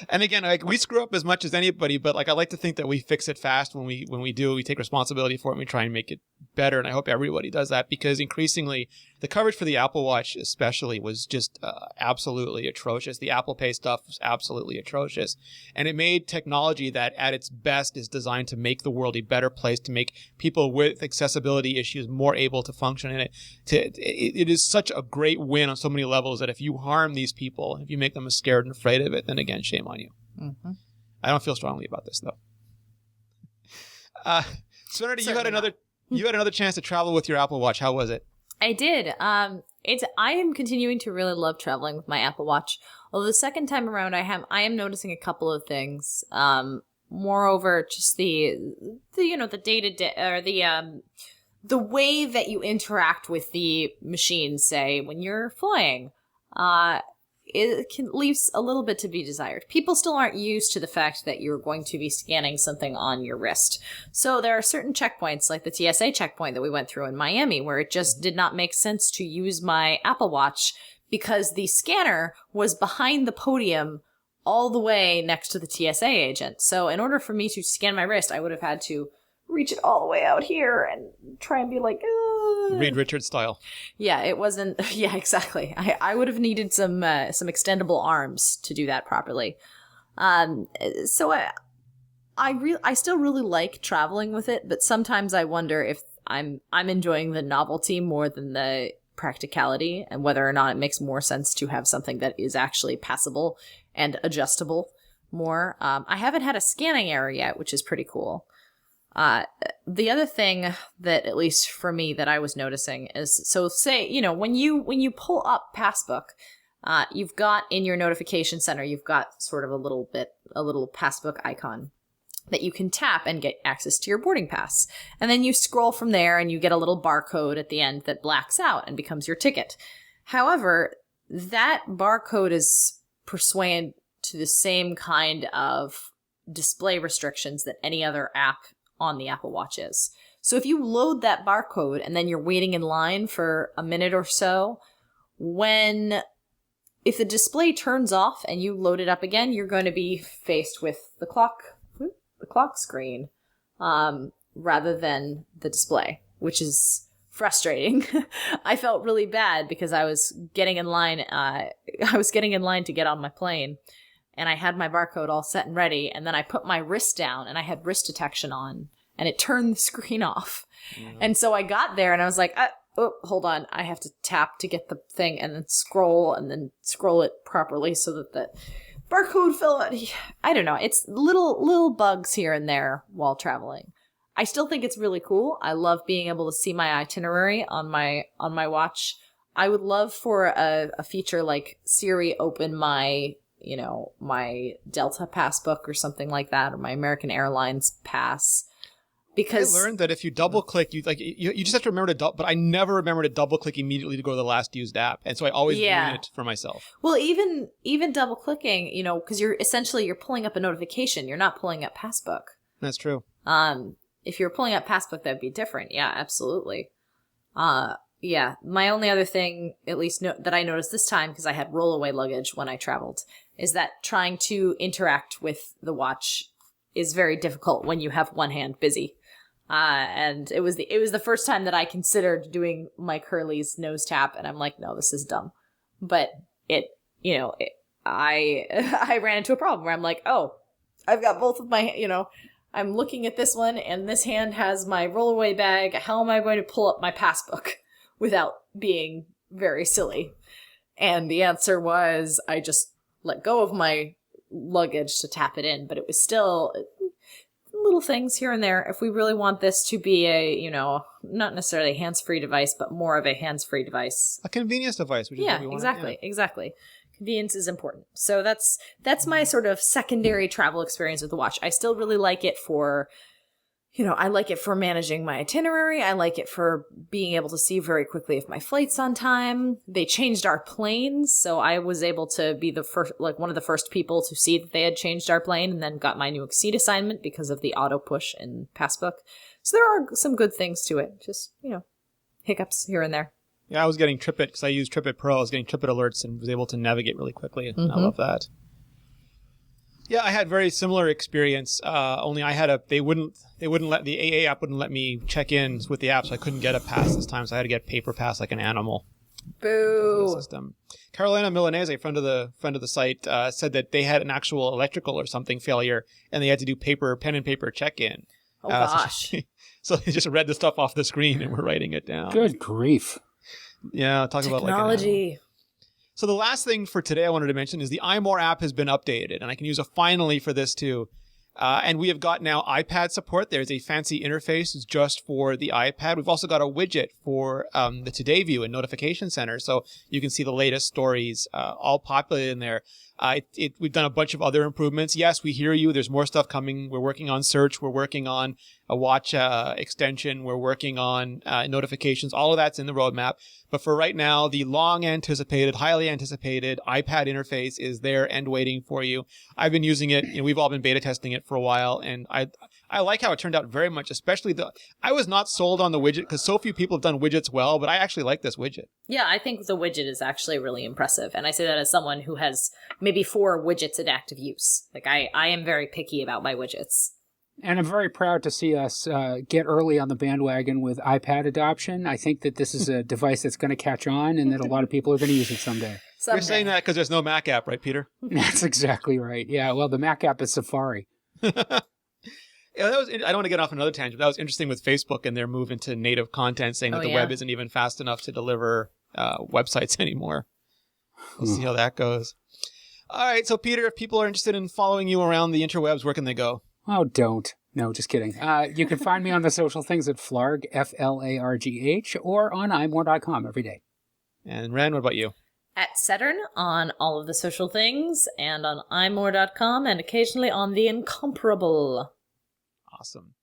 And again, like, we screw up as much as anybody, but like, I like to think that we fix it fast when we do. We take responsibility for it and we try and make it better. And I hope everybody does that, because increasingly the coverage for the Apple Watch especially was just absolutely atrocious. The Apple Pay stuff was absolutely atrocious. And it made technology that at its best is designed to make the world a better place, to make people with accessibility issues more able to function in it. It is such a great win on so many levels that if you harm these people, if you make them scared and afraid of it, then again, shame on you. Mm-hmm. I don't feel strongly about this, though. Serenity, you had another chance to travel with your Apple Watch. How was it? I did. I am continuing to really love traveling with my Apple Watch. Although the second time around, I am noticing a couple of things. Moreover, just the day-to-day, or the way that you interact with the machine, say when you're flying. It leaves a little bit to be desired. People still aren't used to the fact that you're going to be scanning something on your wrist. So there are certain checkpoints, like the TSA checkpoint that we went through in Miami, where it just did not make sense to use my Apple Watch because the scanner was behind the podium all the way next to the TSA agent. So in order for me to scan my wrist, I would have had to reach it all the way out here and try and be like, Reed Richards style. Yeah, it wasn't. Yeah, exactly. I would have needed some extendable arms to do that properly. So I still really like traveling with it, but sometimes I wonder if I'm enjoying the novelty more than the practicality, and whether or not it makes more sense to have something that is actually passable and adjustable more. I haven't had a scanning area yet, which is pretty cool. The other thing that, at least for me, that I was noticing is, so say, when you pull up Passbook, you've got in your notification center, you've got sort of a little Passbook icon that you can tap and get access to your boarding pass. And then you scroll from there and you get a little barcode at the end that blacks out and becomes your ticket. However, that barcode is pursuant to the same kind of display restrictions that any other app on the Apple Watch is. So if you load that barcode and then you're waiting in line for a minute or so, if the display turns off and you load it up again, you're going to be faced with the clock screen, rather than the display, which is frustrating. I felt really bad because I was getting in line. I was getting in line to get on my plane, and I had my barcode all set and ready, and then I put my wrist down, and I had wrist detection on, and it turned the screen off. Mm-hmm. And so I got there, and I was like, oh, hold on, I have to tap to get the thing, and then scroll it properly so that the barcode fell out. I don't know. It's little bugs here and there while traveling. I still think it's really cool. I love being able to see my itinerary on my watch. I would love for a feature like Siri open my Delta Passbook or something like that, or my American Airlines pass. Because I learned that if you double click, you just have to remember but I never remember to double click immediately to go to the last used app, and so I always ruin it for myself. Well, even double clicking, because you're pulling up a notification, you're not pulling up Passbook. That's true. If you're pulling up Passbook, that'd be different. Yeah, absolutely. Yeah. My only other thing, at least that I noticed this time, because I had rollaway luggage when I traveled, is that trying to interact with the watch is very difficult when you have one hand busy. And it was the first time that I considered doing my Curly's nose tap, and I'm like, no, this is dumb. But I ran into a problem where I'm like, oh, I've got both of my, I'm looking at this one, and this hand has my rollaway bag. How am I going to pull up my passbook without being very silly? And the answer was, I just let go of my luggage to tap it in, but it was still little things here and there. If we really want this to be a, not necessarily a hands-free device, but more of a hands-free device. A convenience device, which is what we want. Exactly. Convenience is important. So that's my sort of secondary travel experience with the watch. I still really like it for I like it for managing my itinerary. I like it for being able to see very quickly if my flight's on time. They changed our planes, so I was able to be the first, one of the first people to see that they had changed our plane, and then got my new seat assignment because of the auto push in Passbook. So there are some good things to it. Just, hiccups here and there. Yeah, I was getting TripIt because I use TripIt Pro. I was getting TripIt alerts and was able to navigate really quickly. And I love that. Yeah, I had very similar experience. Only I had they wouldn't let the AA app wouldn't let me check in with the app, so I couldn't get a pass this time. So I had to get paper pass like an animal. Boo. System. Carolina Milanese, friend of the site, said that they had an actual electrical or something failure, and they had to do pen and paper check in. Oh gosh. So they just read the stuff off the screen and were writing it down. Good grief. Yeah, talk about technology. So the last thing for today I wanted to mention is the iMore app has been updated, and I can use a finally for this too. And we have got now iPad support. There's a fancy interface just for the iPad. We've also got a widget for the Today View and Notification Center, so you can see the latest stories all populated in there. We've done a bunch of other improvements. Yes, we hear you. There's more stuff coming. We're working on search. We're working on a watch extension. We're working on notifications. All of that's in the roadmap. But for right now, the long anticipated, highly anticipated iPad interface is there and waiting for you. I've been using it. We've all been beta testing it for a while, and I like how it turned out very much, especially I was not sold on the widget because so few people have done widgets well, but I actually like this widget. Yeah, I think the widget is actually really impressive. And I say that as someone who has maybe 4 widgets in active use. I am very picky about my widgets. And I'm very proud to see us get early on the bandwagon with iPad adoption. I think that this is a device that's going to catch on and that a lot of people are going to use it someday. You're saying that because there's no Mac app, right, Peter? That's exactly right. Yeah, well, the Mac app is Safari. Yeah, I don't want to get off another tangent. That was interesting with Facebook and their move into native content, saying that the web isn't even fast enough to deliver websites anymore. We'll see how that goes. All right, so Peter, if people are interested in following you around the interwebs, where can they go? Oh, don't. No, just kidding. You can find me on the social things at Flarg, Flargh, or on iMore.com every day. And Ren, what about you? At Saturn on all of the social things, and on iMore.com, and occasionally on The Incomparable. Awesome.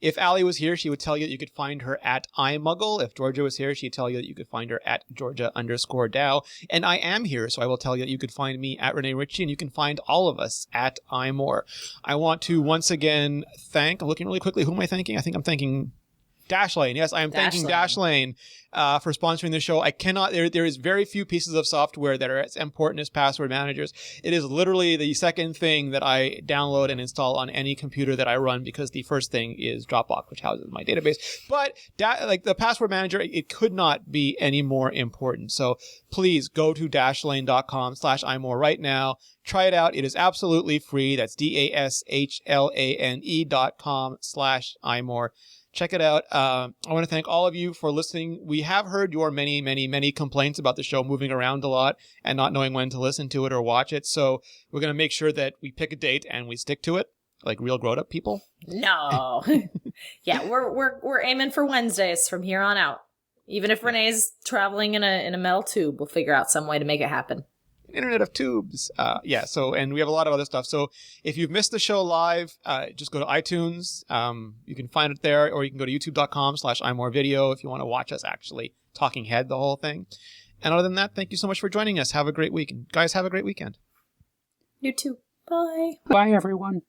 If Allie was here, she would tell you that you could find her at iMuggle. If Georgia was here, she'd tell you that you could find her at Georgia_Dow. And I am here, so I will tell you that you could find me at Rene Ritchie, and you can find all of us at iMore. I want to once again thank, I'm looking really quickly, who am I thanking? I think I'm thanking Dashlane. Yes, I am thanking Dashlane for sponsoring the show. I cannot, there is very few pieces of software that are as important as password managers. It is literally the second thing that I download and install on any computer that I run, because the first thing is Dropbox, which houses my database. But the password manager, it could not be any more important. So please go to dashlane.com/iMore right now. Try it out. It is absolutely free. That's dashlane.com/iMore. Check it out. I want to thank all of you for listening. We have heard your many, many, many complaints about the show moving around a lot and not knowing when to listen to it or watch it. So we're going to make sure that we pick a date and we stick to it, like real grown-up people. No. Yeah, we're aiming for Wednesdays from here on out. Even if Renee's traveling in a metal tube, we'll figure out some way to make it happen. Internet of Tubes. And we have a lot of other stuff. So if you've missed the show live, just go to iTunes. You can find it there, or you can go to youtube.com/iMore video if you want to watch us actually talking head the whole thing. And other than that, thank you so much for joining us. Have a great week. And guys, have a great weekend. You too. Bye. Bye, everyone.